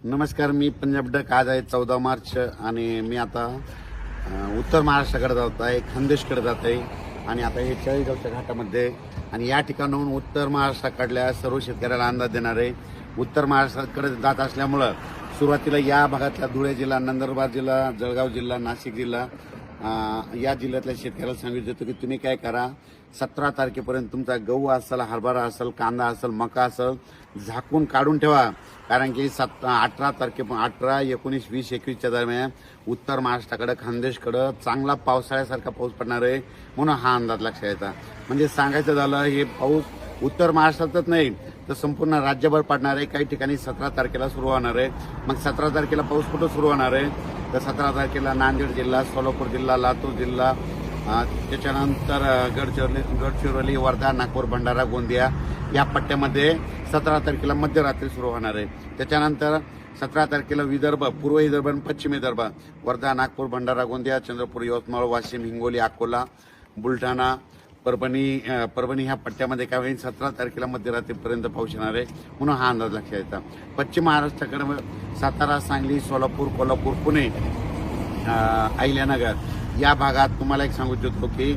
नमस्कार, मी पंजाब डक. आज आहे 14 मार्च आणि मी आता उत्तर महाराष्ट्राकडे जात आहे, खानदेशकडे जात आहे आणि आता हे चाळीसगावच्या घाटामध्ये आणि या ठिकाणाहून उत्तर महाराष्ट्राकडल्या सर्व शेतकऱ्याला अंदाज देणार आहे. उत्तर महाराष्ट्राकडे जात असल्यामुळं सुरुवातीला या भागातल्या धुळे जिल्हा, नंदुरबार जिल्हा, जळगाव जिल्हा, नाशिक जिल्हा या जिल्ह्यातल्या शेतकऱ्याला सांगितलं की तुम्ही काय करा, 17 तारखेपर्यंत तुमचा गहू असेल, हरभरा असेल, कांदा असेल, मका असेल झाकून काढून ठेवा. कारण की 18 तारखेपासून 18, 19, 20, 21च्या दरम्यान उत्तर महाराष्ट्राकडे, खानदेशकडे चांगला पावसाळ्यासारखा पाऊस पडणार आहे. म्हणून हा अंदाज लक्षात यायचा. म्हणजे सांगायचं झालं, हे पाऊस उत्तर महाराष्ट्रातच नाही तर संपूर्ण राज्यभर पडणार आहे. काही ठिकाणी 17 तारखेला सुरू होणार आहे. मग 17 तारखेला पाऊस कुठं सुरू होणार आहे तर 17 तारखेला नांदेड जिल्हा, सोलापूर जिल्हा, लातूर जिल्हा, त्याच्यानंतर गडचिरोली, वर्धा, नागपूर, भंडारा, गोंदिया या पट्ट्यामध्ये 17 तारखेला मध्यरात्री सुरू होणार आहे. त्याच्यानंतर 17 तारखेला विदर्भ, पूर्व विदर्भ आणि पश्चिम विदर्भ, वर्धा, नागपूर, भंडारा, गोंदिया, चंद्रपूर, यवतमाळ, वाशिम, हिंगोली, अकोला, बुलढाणा, परभणी ह्या पट्ट्यामध्ये काय होईल 17 तारखेला मध्यरात्रीपर्यंत पाऊस येणार आहे. म्हणून हा अंदाज लक्षात यायचा. पश्चिम महाराष्ट्राकडे सातारा, सांगली, सोलापूर, कोल्हापूर, पुणे, अहिल्यानगर या भागात तुम्हाला एक सांगू इच्छितो की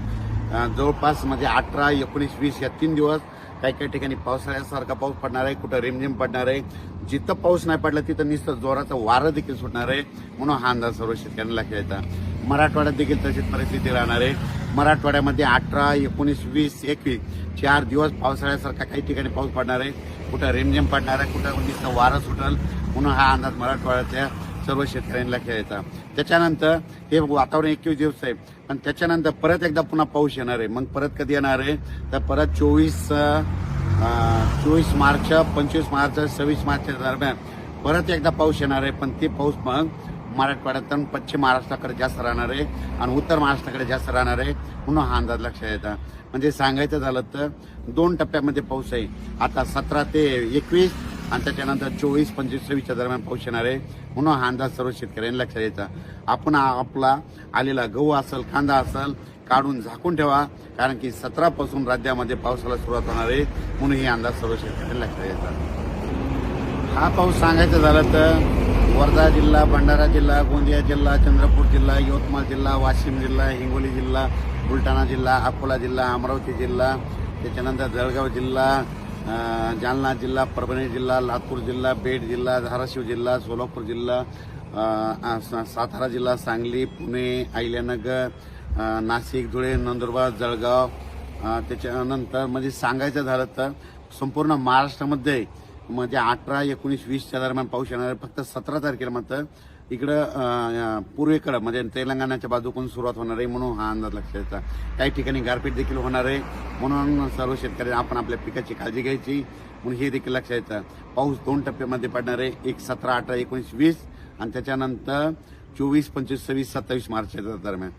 जवळपास म्हणजे 18, 19, 20 या 3 दिवस काही ठिकाणी पावसाळ्यासारखा पाऊस पडणार आहे. कुठं रिमझिम पडणार आहे. जिथं पाऊस नाही पडला तिथं नुसतं जोराचं वारं देखील सुटणार आहे. म्हणून हा अंदाज सर्व शेतकऱ्यांना लक्षात यायचा. मराठवाड्यात देखील तशीच परिस्थिती राहणार आहे. मराठवाड्यामध्ये 18, 19, 20, 21 4 दिवस पावसाळ्यासारखा काही ठिकाणी पाऊस पडणार आहे. कुठं रिमझिम पडणार आहे, कुठं नुसतं वारं सुटल. म्हणून हा अंदाज मराठवाड्यातल्या सर्व शेतकऱ्यांना लक्षात यायचा. त्याच्यानंतर हे वातावरण 21 दिवस आहे, पण त्याच्यानंतर परत एकदा पुन्हा पाऊस येणार आहे. मग परत कधी येणार आहे तर परत 24 मार्च, 25 मार्च, 26 मार्चच्या दरम्यान परत एकदा पाऊस येणार आहे. पण ते पाऊस मग मराठवाड्यात पश्चिम महाराष्ट्राकडे जास्त राहणार आहे आणि उत्तर महाराष्ट्राकडे जास्त राहणार आहे. म्हणून हा अंदाज लक्षात येतात. म्हणजे सांगायचं झालं तर 2 टप्प्यामध्ये पाऊस आहे. आता 17 ते 21 आणि त्याच्यानंतर 24, 25, 26च्या दरम्यान पाऊस येणार आहे. म्हणून हा अंदाज सर्व शेतकऱ्यांनी लक्षात यायचा. आपण आपला आलेला गहू असेल, कांदा असेल काढून झाकून ठेवा. कारण की 17 पासून राज्यामध्ये पावसाला सुरुवात होणार आहे. म्हणून हे अंदाज सर्व शेतकऱ्यांनी लक्षात यायचा. हा पाऊस सांगायचं झालं तर वर्धा जिल्हा, भंडारा जिल्हा, गोंदिया जिल्हा, चंद्रपूर जिल्हा, यवतमाळ जिल्हा, वाशिम जिल्हा, हिंगोली जिल्हा, बुलढाणा जिल्हा, अकोला जिल्हा, अमरावती जिल्हा, त्याच्यानंतर जळगाव जिल्हा, जालना जिल्हा, परभणी जिल्हा, लातूर जिल्हा, बीड जिल्हा, धाराशिव जिल्हा, सोलापूर जिल्हा, सातारा जिल्हा, सांगली, पुणे, अहिल्यानगर, नाशिक, धुळे, नंदुरबार, जळगाव, त्याच्यानंतर म्हणजे सांगायचं झालं तर संपूर्ण महाराष्ट्रामध्ये म्हणजे 18, 19, 20च्या दरम्यान पाऊस येणार आहे. फक्त 17 तारखेला मात्र इकडं पूर्वेकडं म्हणजे तेलंगणाच्या बाजूकडून सुरुवात होणार आहे. म्हणून हा अंदाज लक्षात यायचा. काही ठिकाणी गारपीट देखील होणार आहे. म्हणून सर्व शेतकऱ्यांनी आपण आपल्या पिकाची काळजी घ्यायची. म्हणून हे देखील लक्षात यायचं. पाऊस 2 टप्प्यामध्ये पडणार आहे. एक 17, 18, 19, 20 आणि त्याच्यानंतर 24, 25, 26, 27 मार्चच्या दरम्यान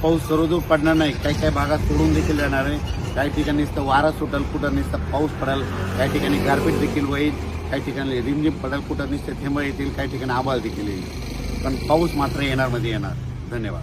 पाऊस सर्वदूर पडणार नाही. काही भागात सोडून देखील राहणार आहे. काही ठिकाणी नुसतं वारा सुटल, कुठं नुसतं पाऊस पडेल, काही ठिकाणी गारपीट देखील होईल, काही ठिकाणी रिमझिम पडेल, कुठं नुसते थेंब येतील, काही ठिकाणी आभाळ देखील येईल. पण पाऊस मात्र येणार मध्ये येणार. धन्यवाद.